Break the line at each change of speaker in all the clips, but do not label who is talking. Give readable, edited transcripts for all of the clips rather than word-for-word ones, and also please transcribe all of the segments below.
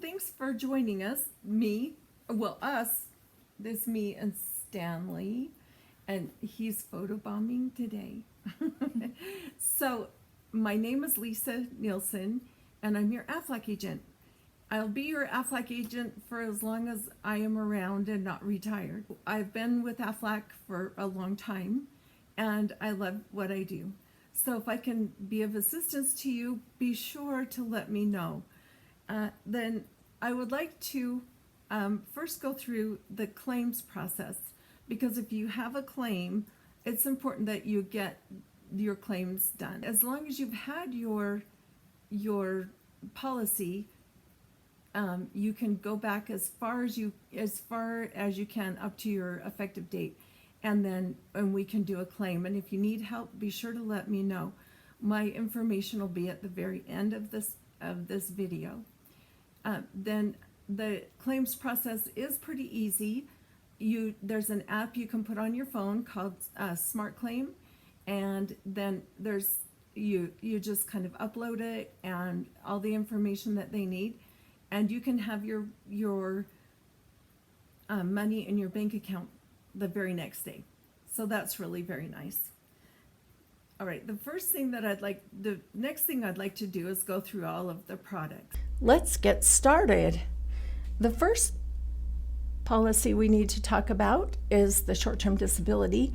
thanks for joining us. Us. This me and Stanley, and he's photobombing today. So, my name is Lisa Nielsen, and I'm your Aflac agent. I'll be your Aflac agent for as long as I am around and not retired. I've been with Aflac for a long time, and I love what I do. So if I can be of assistance to you, be sure to let me know. Then I would like to first go through the claims process, because if you have a claim, it's important that you get your claims done. As long as you've had your policy, you can go back as far as you can up to your effective date, and we can do a claim. And if you need help, be sure to let me know. My information will be at the very end of this video. Then the claims process is pretty easy. There's an app you can put on your phone called Smart Claim, and then you just kind of upload it and all the information that they need, and you can have your money in your bank account the very next day. So that's really very nice. All right, the next thing I'd like to do is go through all of the products.
Let's get started. The first policy we need to talk about is the short-term disability.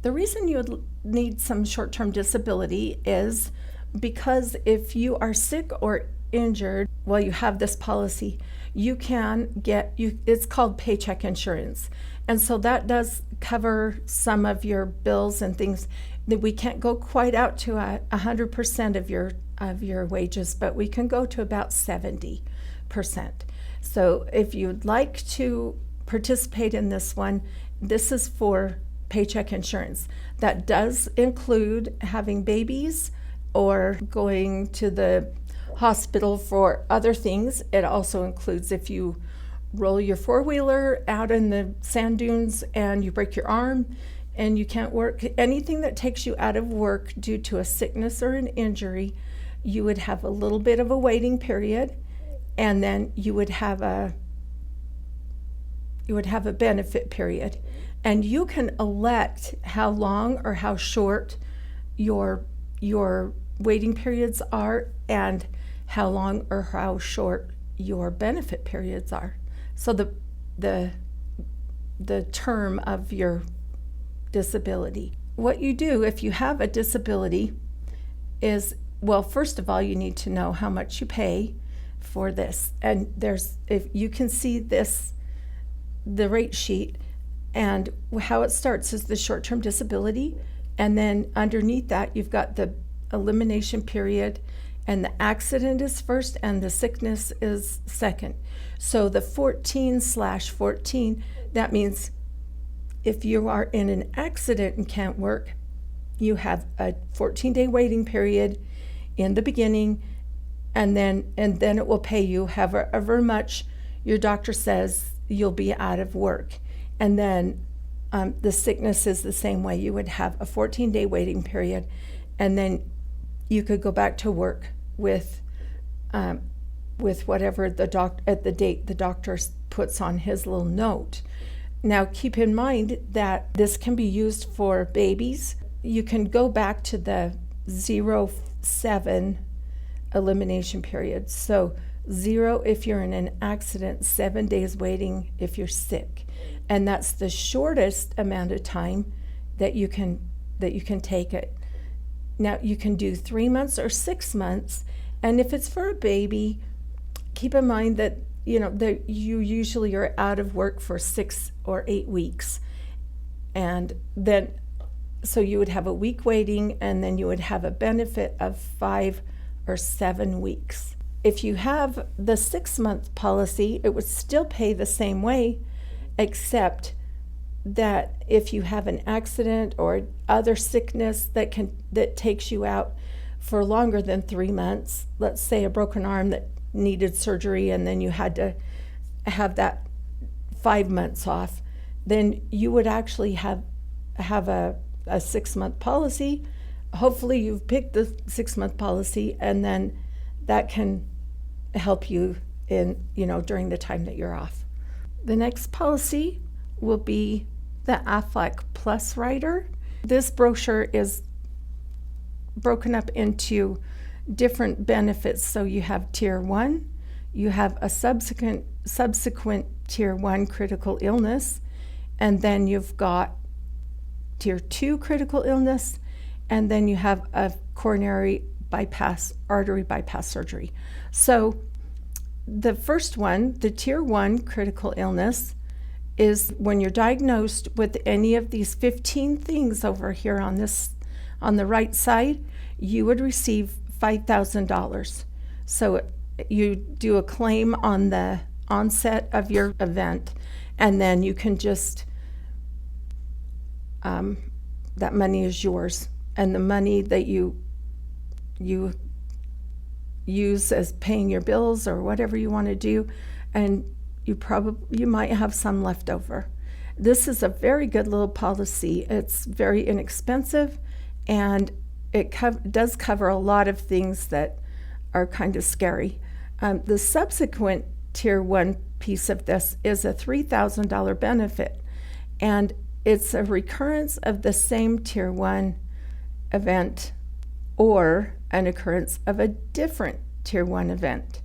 The reason you would need some short-term disability is because if you are sick or injured while you have this policy, you can it's called paycheck insurance. And so that does cover some of your bills and things that we can't go quite out to 100% of your wages, but we can go to about 70%. So if you'd like to participate in this one, this is for paycheck insurance. That does include having babies or going to the hospital for other things. It also includes if you roll your four-wheeler out in the sand dunes and you break your arm and you can't work, anything that takes you out of work due to a sickness or an injury, you would have a little bit of a waiting period, and then you would have a benefit period. And you can elect how long or how short your waiting periods are and how long or how short your benefit periods are. So the term of your disability. What you do if you have a disability is, well, first of all, you need to know how much you pay for this. And if you can see the rate sheet, and how it starts is the short-term disability, and then underneath that you've got the elimination period, and the accident is first and the sickness is second. So the 14/14, that means if you are in an accident and can't work, you have a 14-day waiting period in the beginning, and then it will pay you however much your doctor says you'll be out of work. And then the sickness is the same way. You would have a 14-day waiting period, and then you could go back to work with whatever at the date the doctor puts on his little note. Now keep in mind that this can be used for babies. You can go back to the 0-7 elimination period. So 0 if you're in an accident, 7 days waiting if you're sick. And that's the shortest amount of time that you can take it. Now you can do 3 months or 6 months, and if it's for a baby, keep in mind that that you usually are out of work for 6 or 8 weeks, and then so you would have a week waiting, and then you would have a benefit of 5 or 7 weeks. If you have the 6-month policy, it would still pay the same way, except that if you have an accident or other sickness that takes you out for longer than 3 months, let's say a broken arm that needed surgery and then you had to have that 5 months off, then you would actually have a 6-month policy. Hopefully you've picked the 6-month policy, and then that can help you during the time that you're off. The next policy will be the Aflac Plus Rider. This brochure is broken up into different benefits. So you have Tier 1, you have a subsequent Tier 1 critical illness, and then you've got Tier 2 critical illness, and then you have a coronary artery bypass surgery. So the first one, the Tier 1 critical illness, is when you're diagnosed with any of these 15 things over here on the right side, you would receive $5,000. So you do a claim on the onset of your event, and then you can just, that money is yours. And the money that you use as paying your bills or whatever you want to do, and you might have some left over. This is a very good little policy. It's very inexpensive, and it does cover a lot of things that are kind of scary. The subsequent Tier 1 piece of this is a $3,000 benefit, and it's a recurrence of the same Tier 1 event or an occurrence of a different Tier 1 event.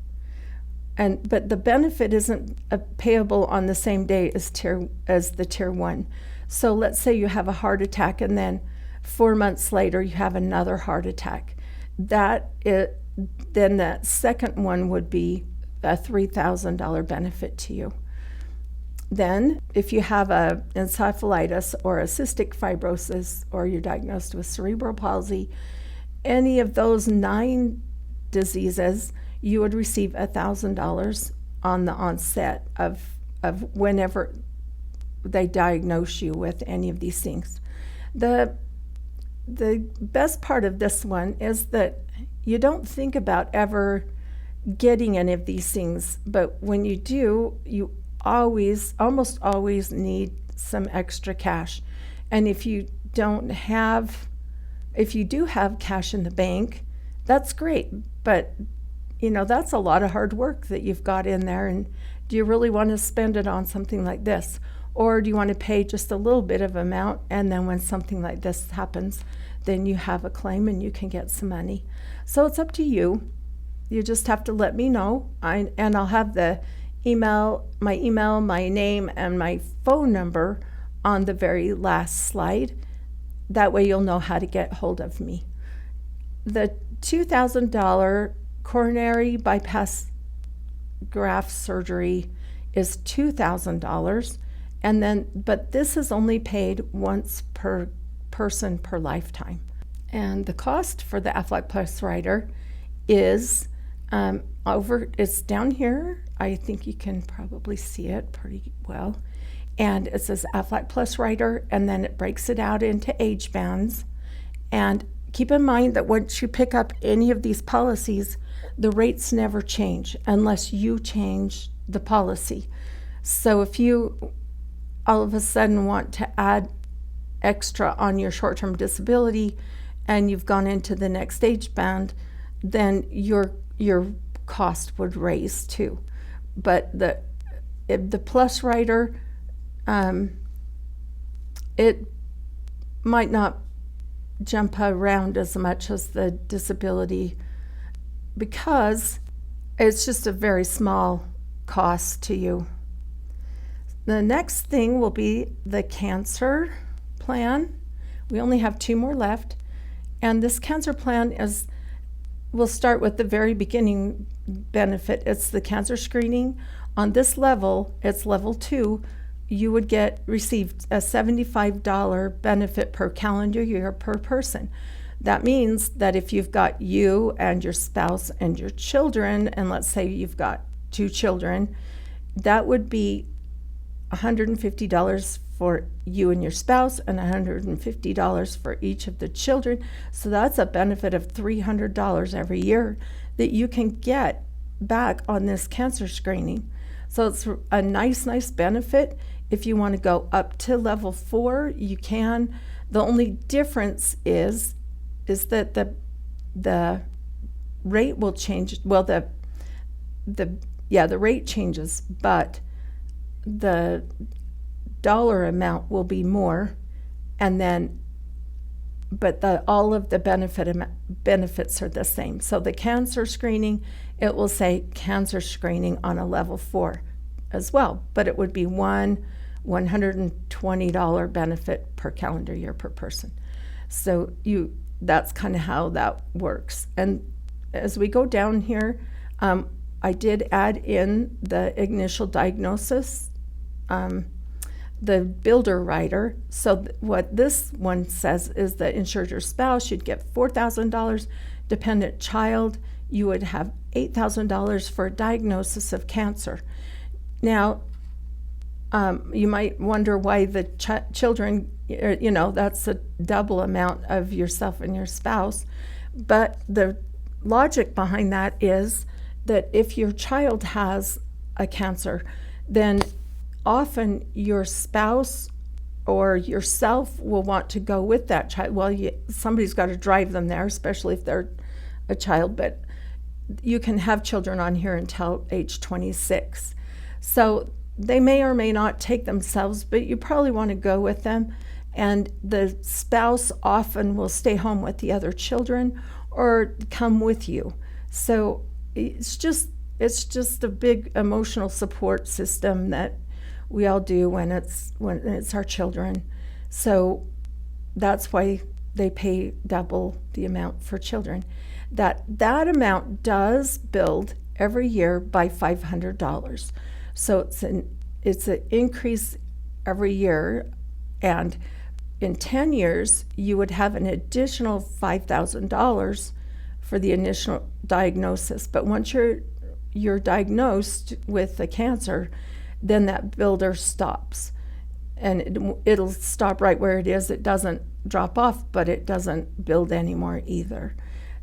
But the benefit isn't payable on the same day as the Tier 1. So let's say you have a heart attack, and then 4 months later you have another heart attack. Then that second one would be a $3,000 benefit to you. Then if you have a encephalitis or a cystic fibrosis, or you're diagnosed with cerebral palsy, any of those 9 diseases, you would receive $1,000 on the onset of whenever they diagnose you with any of these things. The best part of this one is that you don't think about ever getting any of these things, but when you do, you almost always need some extra cash. And if you do have cash in the bank, that's great, but that's a lot of hard work that you've got in there. And do you really want to spend it on something like this? Or do you want to pay just a little bit of amount, and then when something like this happens, then you have a claim and you can get some money? So it's up to you. You just have to let me know, and I'll have my email, my name, and my phone number on the very last slide. That way you'll know how to get hold of me. The $2,000 coronary bypass graft surgery is $2,000, but this is only paid once per person per lifetime. And the cost for the Aflac Plus Rider is it's down here. I think you can probably see it pretty well. And it says Aflac Plus Rider, and then it breaks it out into age bands. And keep in mind that once you pick up any of these policies, the rates never change unless you change the policy. So if you all of a sudden want to add extra on your short-term disability and you've gone into the next age band, then your cost would raise too. But the Plus Rider, it might not jump around as much as the disability, because it's just a very small cost to you. The next thing will be the cancer plan. We only have 2 more left, and this cancer plan we'll start with the very beginning benefit. It's the cancer screening. On this level, it's level 2. You would receive a $75 benefit per calendar year per person. That means that if you've got you and your spouse and your children, and let's say you've got 2 children, that would be $150 for you and your spouse and $150 for each of the children. So that's a benefit of $300 every year that you can get back on this cancer screening. So it's a nice benefit. If you want to go up to level 4, you can. The only difference is that the rate will change. Well, the yeah, the rate changes, but the dollar amount will be more, and then but all of the benefits are the same. So the cancer screening, it will say cancer screening on a level 4 as well, but it would be one $120 benefit per calendar year per person. So that's kind of how that works. And as we go down here, I did add in the initial diagnosis, the builder rider. So what this one says is that insured your spouse, you'd get $4,000. Dependent child, you would have $8,000 for a diagnosis of cancer. Now, you might wonder why the children, that's a double amount of yourself and your spouse. But the logic behind that is that if your child has a cancer, then often your spouse or yourself will want to go with that child. Well, somebody's got to drive them there, especially if they're a child, but you can have children on here until age 26. So they may or may not take themselves, but you probably want to go with them. And the spouse often will stay home with the other children or come with you. So it's just a big emotional support system that we all do when it's our children. So that's why they pay double the amount for children. That amount does build every year by $500. So it's an increase every year, and in 10 years you would have an additional $5,000 for the initial diagnosis. But once you're diagnosed with the cancer, then that builder stops, and it'll stop right where it is. It doesn't drop off, but it doesn't build anymore either.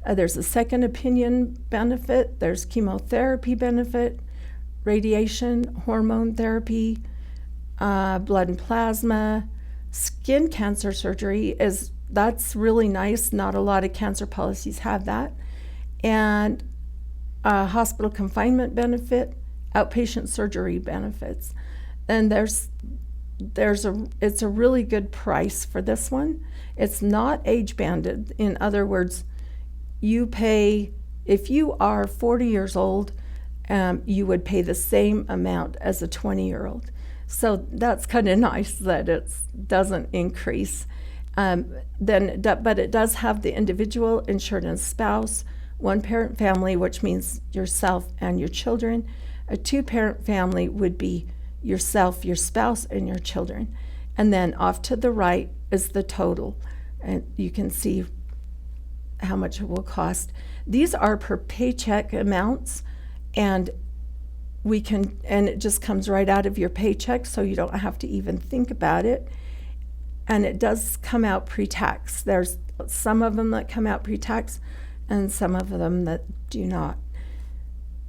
There's a second opinion benefit, there's chemotherapy benefit, radiation, hormone therapy, blood and plasma. Skin cancer surgery that's really nice. Not a lot of cancer policies have that. And hospital confinement benefit, outpatient surgery benefits. And it's a really good price for this one. It's not age banded. In other words, you pay, if you are 40 years old, you would pay the same amount as a 20-year-old. So that's kind of nice that it doesn't increase. But it does have the individual, insured, and spouse, one-parent family, which means yourself and your children. A two-parent family would be yourself, your spouse, and your children. And then off to the right is the total. And you can see how much it will cost. These are per paycheck amounts, and it just comes right out of your paycheck, so you don't have to even think about it. And it does come out pre-tax. There's some of them that come out pre-tax and some of them that do not.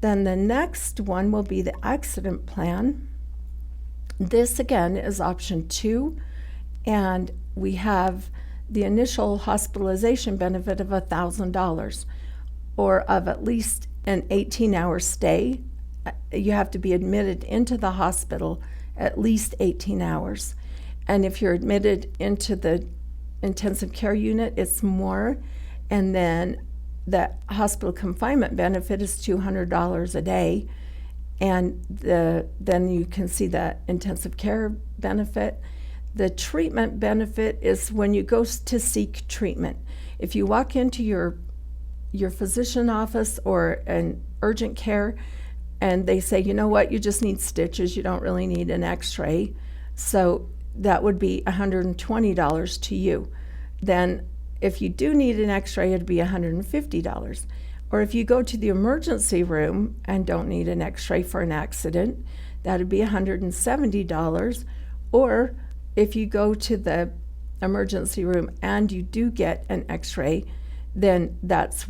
Then the next one will be the accident plan. This again is option 2, and we have the initial hospitalization benefit of $1,000, or of at least an 18-hour stay. You have to be admitted into the hospital at least 18 hours. And if you're admitted into the intensive care unit, it's more. And then the hospital confinement benefit is $200 a day. And then you can see the intensive care benefit. The treatment benefit is when you go to seek treatment. If you walk into your physician office or an urgent care and they say, you know what, you just need stitches, you don't really need an x-ray, so that would be $120 to you. Then if you do need an x-ray, it'd be $150. Or if you go to the emergency room and don't need an x-ray for an accident, that'd be $170. Or if you go to the emergency room and you do get an x-ray, then that's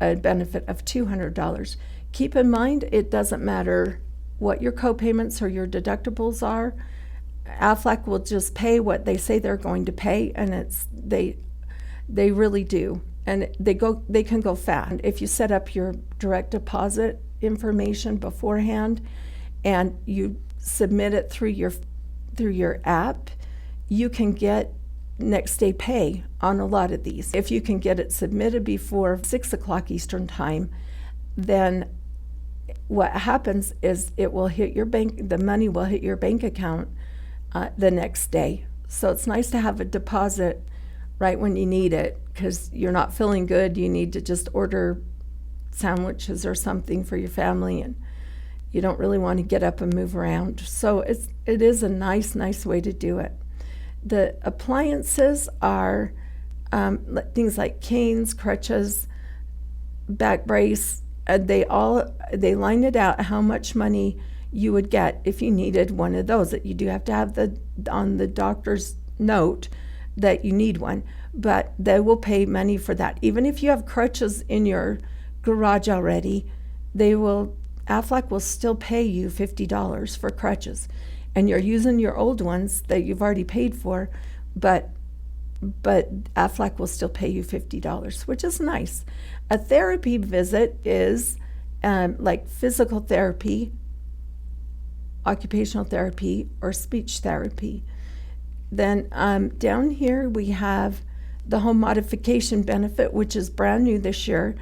a benefit of $200. Keep in mind, it doesn't matter what your co-payments or your deductibles are. Aflac will just pay what they say they're going to pay, and they really do. And they can go fast. If you set up your direct deposit information beforehand and you submit it through your app, you can get next day pay on a lot of these. If you can get it submitted before 6 o'clock Eastern time, then what happens is it will hit your bank, the money will hit your bank account the next day. So it's nice to have a deposit right when you need it, because you're not feeling good, you need to just order sandwiches or something for your family, and you don't really want to get up and move around. So it is a nice way to do it. The appliances are things like canes, crutches, back brace. They line it out how much money you would get if you needed one of those. That you do have to have on the doctor's note that you need one, but they will pay money for that. Even if you have crutches in your garage already, Aflac will still pay you $50 for crutches, and you're using your old ones that you've already paid for, but Aflac will still pay you $50, which is nice. A therapy visit is like physical therapy, occupational therapy, or speech therapy. Then down here we have the home modification benefit, which is brand new this year.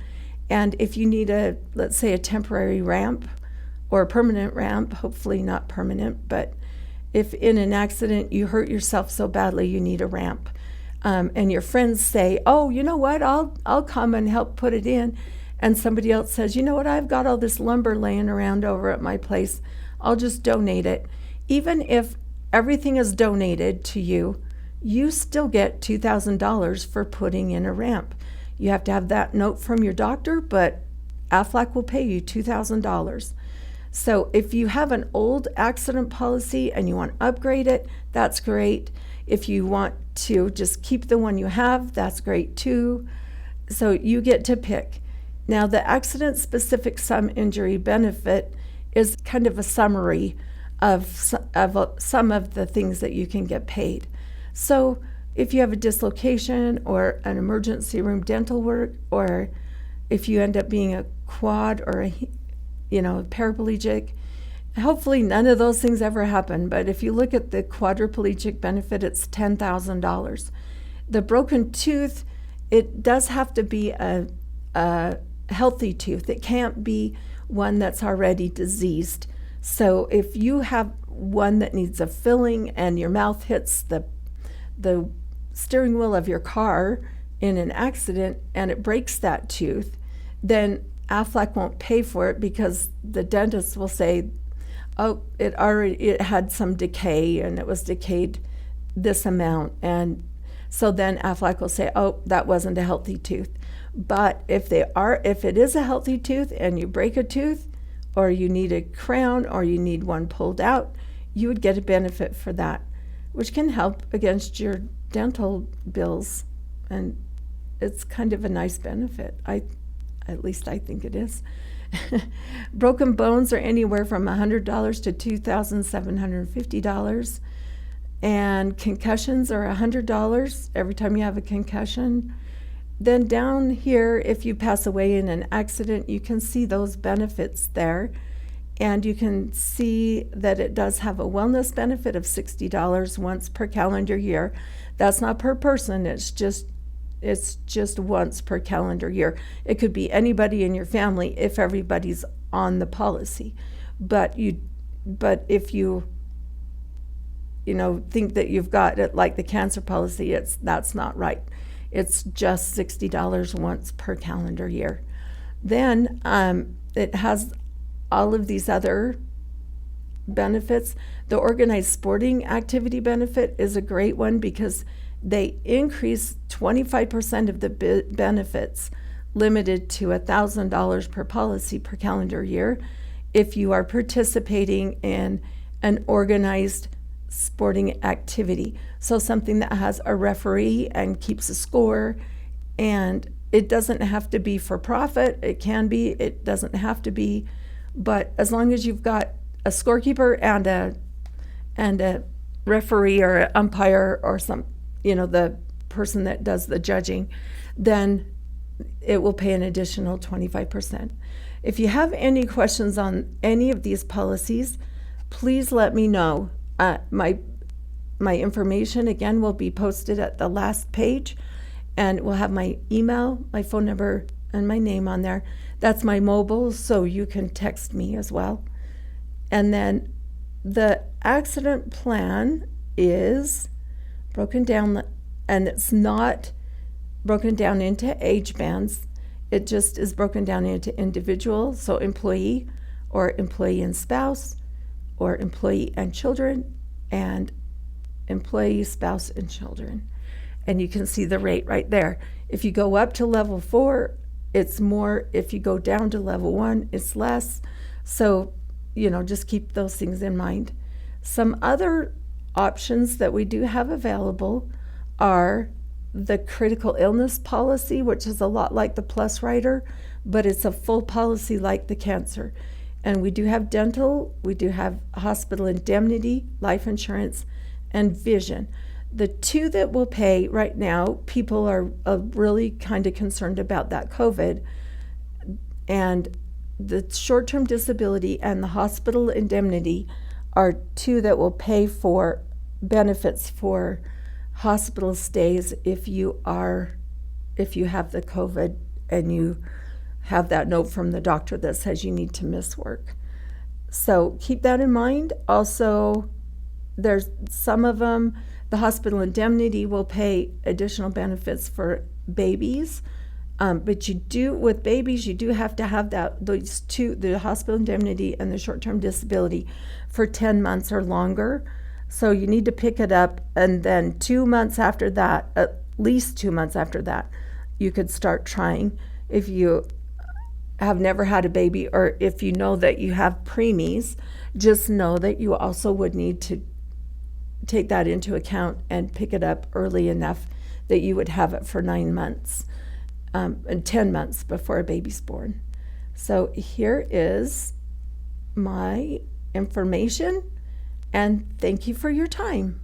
And if you need let's say a temporary ramp or a permanent ramp, hopefully not permanent, but if in an accident you hurt yourself so badly you need a ramp, and your friends say, oh, you know what, I'll come and help put it in, and somebody else says, you know what, I've got all this lumber laying around over at my place, I'll just donate it. Even if everything is donated to you, you still get $2,000 for putting in a ramp. You have to have that note from your doctor, but Aflac will pay you $2,000. So if you have an old accident policy and you want to upgrade it, that's great. If you want to just keep the one you have, that's great too. So you get to pick. Now, the accident-specific sum injury benefit is kind of a summary of some of the things that you can get paid. So if you have a dislocation or an emergency room dental work, or if you end up being a quad or a paraplegic, hopefully none of those things ever happen, but if you look at the quadriplegic benefit, it's $10,000. The broken tooth, it does have to be a healthy tooth. It can't be one that's already diseased. So if you have one that needs a filling and your mouth hits the steering wheel of your car in an accident and it breaks that tooth, then Aflac won't pay for it, because the dentist will say, oh, it had some decay and it was decayed this amount, and so then Aflac will say, oh, that wasn't a healthy tooth. But if it is a healthy tooth and you break a tooth, or you need a crown, or you need one pulled out, you would get a benefit for that, which can help against your dental bills, and it's kind of a nice benefit. At least I think it is. Broken bones are anywhere from $100 to $2,750, and concussions are $100 every time you have a concussion. Then down here, if you pass away in an accident, you can see those benefits there. And you can see that it does have a wellness benefit of $60 once per calendar year. That's not per person, it's just once per calendar year. It could be anybody in your family if everybody's on the policy. But if you think that you've got it like the cancer policy, that's not right. It's just $60 once per calendar year. Then it has all of these other benefits. The organized sporting activity benefit is a great one, because they increase 25% of the benefits, limited to $1,000 per policy per calendar year, if you are participating in an organized sporting activity. So something that has a referee and keeps a score, and it doesn't have to be for profit. It can be, it doesn't have to be, but as long as you've got a scorekeeper and a referee or an umpire or the person that does the judging, then it will pay an additional 25%. If you have any questions on any of these policies, please let me know. My information, again, will be posted at the last page, and we'll have my email, my phone number, and my name on there. That's my mobile, so you can text me as well. And then the accident plan is broken down, and it's not broken down into age bands. It just is broken down into individual, so employee or employee and spouse, or employee and children, and employee, spouse, and children. And you can see the rate right there. If you go up to level 4, it's more. If you go down to level 1, it's less. So, just keep those things in mind. Some other options that we do have available are the critical illness policy, which is a lot like the Plus Rider, but it's a full policy like the cancer. And we do have dental, we do have hospital indemnity, life insurance, and vision. The two that will pay right now, people are really kind of concerned about that COVID, and the short-term disability and the hospital indemnity are two that will pay for benefits for hospital stays if you have the COVID and you have that note from the doctor that says you need to miss work. So keep that in mind. Also, there's some of them, the hospital indemnity will pay additional benefits for babies. But with babies, you do have to have those two, the hospital indemnity and the short-term disability, for 10 months or longer. So you need to pick it up, and then 2 months after that, at least 2 months after that, you could start trying. If you have never had a baby, or if you know that you have preemies, just know that you also would need to take that into account and pick it up early enough that you would have it for 9 months and 10 months before a baby's born. So here is my information, and thank you for your time.